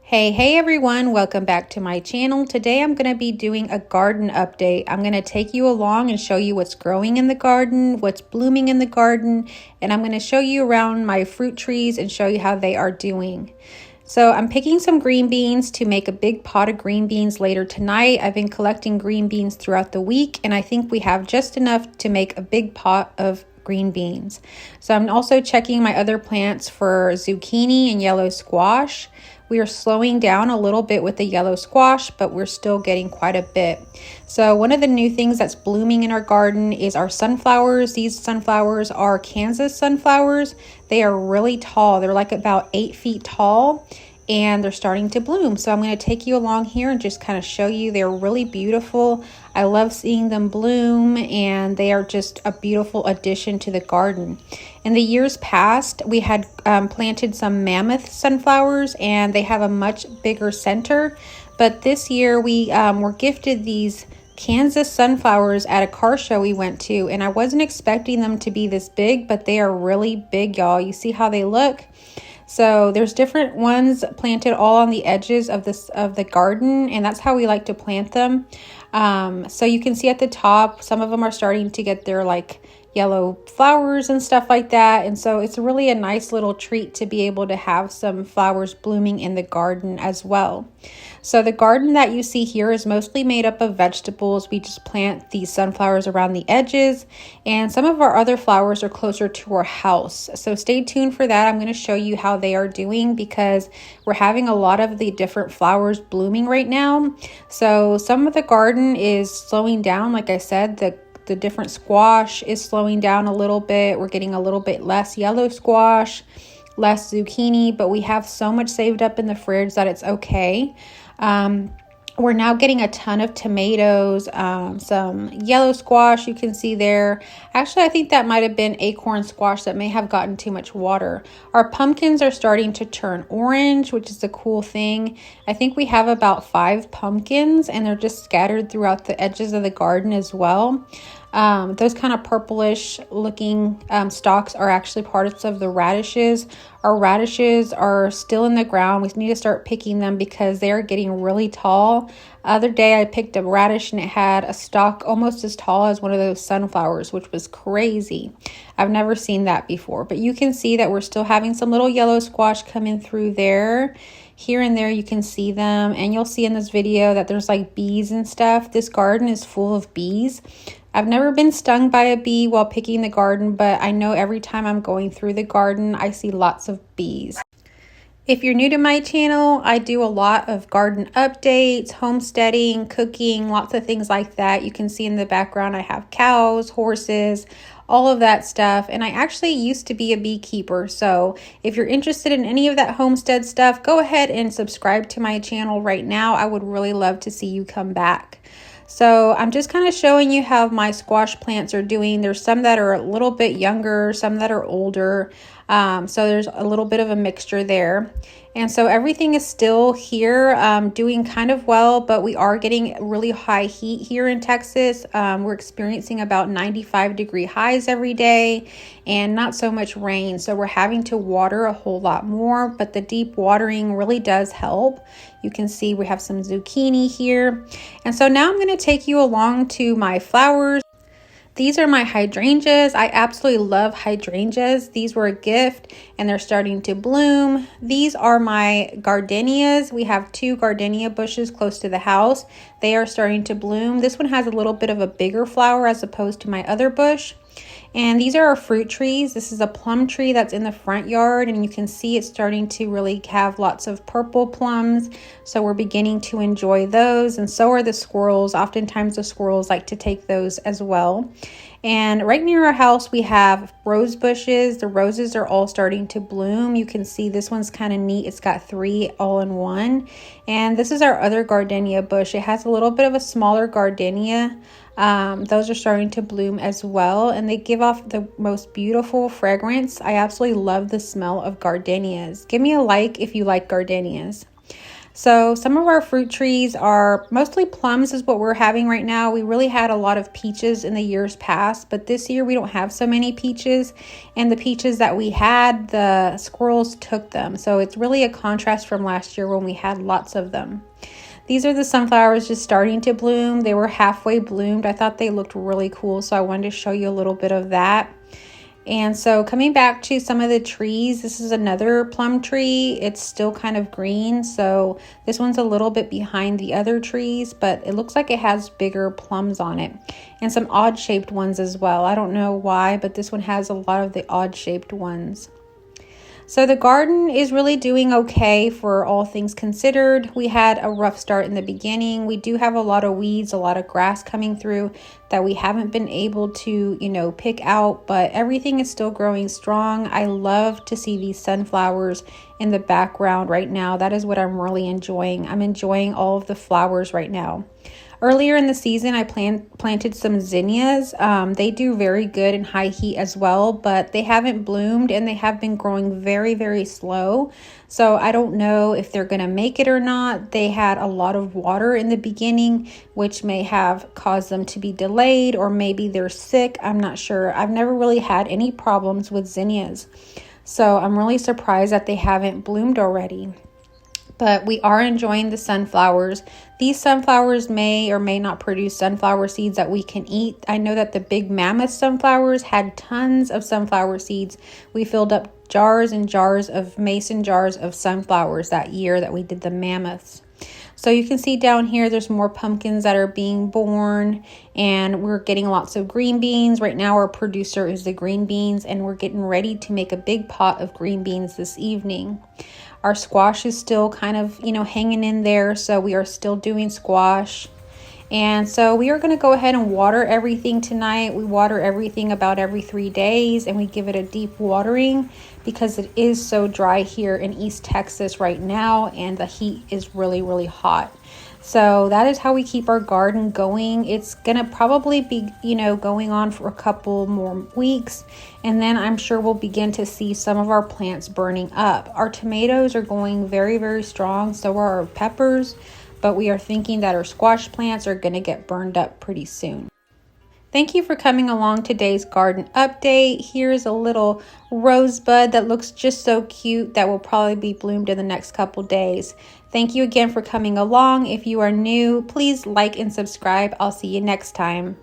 Hey everyone, welcome back to my channel. Today I'm going to be doing a garden update. I'm going to take you along and show you what's growing in the garden, what's blooming in the garden, and I'm going to show you around my fruit trees and show you how they are doing. So I'm picking some green beans to make a big pot of green beans later tonight. I've been collecting green beans throughout the week, and I think we have just enough to make a big pot of green beans. So I'm also checking my other plants for zucchini and yellow squash. We are slowing down a little bit with the yellow squash, but we're still getting quite a bit. So one of the new things that's blooming in our garden is our sunflowers. These sunflowers are Kansas sunflowers. They are really tall. They're like about 8 feet tall, and they're starting to bloom. So I'm going to take you along here and just kind of show you. They're really beautiful. I love seeing them bloom, and they are just a beautiful addition to the garden. In the years past, we had planted some mammoth sunflowers, and they have a much bigger center. But this year we were gifted these Kansas sunflowers at a car show we went to, and I wasn't expecting them to be this big, but they are really big, y'all. You see how they look? So there's different ones planted all on the edges of the garden, and that's how we like to plant them. So you can see at the top, some of them are starting to get their like yellow flowers and stuff like that. And so it's really a nice little treat to be able to have some flowers blooming in the garden as well. So the garden that you see here is mostly made up of vegetables. We just plant these sunflowers around the edges, and some of our other flowers are closer to our house. So stay tuned for that. I'm going to show you how they are doing because we're having a lot of the different flowers blooming right now. So some of the garden is slowing down. Like I said, the different squash is slowing down a little bit. We're getting a little bit less yellow squash, less zucchini, but we have so much saved up in the fridge that it's okay. We're now getting a ton of tomatoes, some yellow squash you can see there. Actually, I think that might have been acorn squash that may have gotten too much water. Our pumpkins are starting to turn orange, which is a cool thing. I think we have about 5 pumpkins, and they're just scattered throughout the edges of the garden as well. Those kind of purplish looking stalks are actually parts of the radishes. Our radishes are still in the ground. We need to start picking them because they are getting really tall. Other day I picked a radish and it had a stalk almost as tall as one of those sunflowers, which was crazy. I've never seen that before, but you can see that we're still having some little yellow squash coming through there. Here and there you can see them, and you'll see in this video that there's like bees and stuff. This garden is full of bees. I've never been stung by a bee while picking the garden, but I know every time I'm going through the garden, I see lots of bees. If you're new to my channel, I do a lot of garden updates, homesteading, cooking, lots of things like that. You can see in the background I have cows, horses, all of that stuff. And I actually used to be a beekeeper. So if you're interested in any of that homestead stuff, go ahead and subscribe to my channel right now. I would really love to see you come back. So I'm just kind of showing you how my squash plants are doing. There's some that are a little bit younger, some that are older. So there's a little bit of a mixture there. And so everything is still here doing kind of well, but we are getting really high heat here in Texas. We're experiencing about 95-degree highs every day and not so much rain. So we're having to water a whole lot more, but the deep watering really does help. You can see we have some zucchini here. And so now I'm going to take you along to my flowers. These are my hydrangeas. I absolutely love hydrangeas. These were a gift and they're starting to bloom. These are my gardenias. We have 2 gardenia bushes close to the house. They are starting to bloom. This one has a little bit of a bigger flower as opposed to my other bush. And these are our fruit trees. This is a plum tree that's in the front yard, and you can see it's starting to really have lots of purple plums. So we're beginning to enjoy those, and so are the squirrels. Oftentimes the squirrels like to take those as well. And right near our house we have rose bushes. The roses are all starting to bloom. You can see this one's kind of neat. It's got 3 all in one. And this is our other gardenia bush. It has a little bit of a smaller gardenia. Those are starting to bloom as well, and they give off the most beautiful fragrance. I absolutely love the smell of gardenias. Give me a like if you like gardenias. So some of our fruit trees are mostly plums is what we're having right now. We really had a lot of peaches in the years past, but this year we don't have so many peaches. And the peaches that we had, the squirrels took them. So it's really a contrast from last year when we had lots of them. These are the sunflowers just starting to bloom. They were halfway bloomed. I thought they looked really cool, so I wanted to show you a little bit of that. And so coming back to some of the trees, this is another plum tree. It's still kind of green, so this one's a little bit behind the other trees, but it looks like it has bigger plums on it. And some odd shaped ones as well. I don't know why, but this one has a lot of the odd shaped ones. So the garden is really doing okay for all things considered. We had a rough start in the beginning. We do have a lot of weeds, a lot of grass coming through that we haven't been able to, pick out, but everything is still growing strong. I love to see these sunflowers in the background right now. That is what I'm really enjoying. I'm enjoying all of the flowers right now. Earlier in the season, I planted some zinnias. They do very good in high heat as well, but they haven't bloomed and they have been growing very, very slow. So I don't know if they're going to make it or not. They had a lot of water in the beginning, which may have caused them to be delayed, or maybe they're sick. I'm not sure. I've never really had any problems with zinnias. So I'm really surprised that they haven't bloomed already. But we are enjoying the sunflowers. These sunflowers may or may not produce sunflower seeds that we can eat. I know that the big mammoth sunflowers had tons of sunflower seeds. We filled up jars and jars of mason jars of sunflowers that year that we did the mammoths. So you can see down here, there's more pumpkins that are being born, and we're getting lots of green beans. Right now, our producer is the green beans, and we're getting ready to make a big pot of green beans this evening. Our squash is still kind of, hanging in there, so we are still doing squash. And so we are going to go ahead and water everything tonight. We water everything about every 3 days, and we give it a deep watering because it is so dry here in East Texas right now, and the heat is really, really hot. So that is how we keep our garden going. It's going to probably be, going on for a couple more weeks. And then I'm sure we'll begin to see some of our plants burning up. Our tomatoes are going very, very strong. So are our peppers. But we are thinking that our squash plants are going to get burned up pretty soon. Thank you for coming along today's garden update. Here's a little rosebud that looks just so cute that will probably be bloomed in the next couple days. Thank you again for coming along. If you are new, please like and subscribe. I'll see you next time.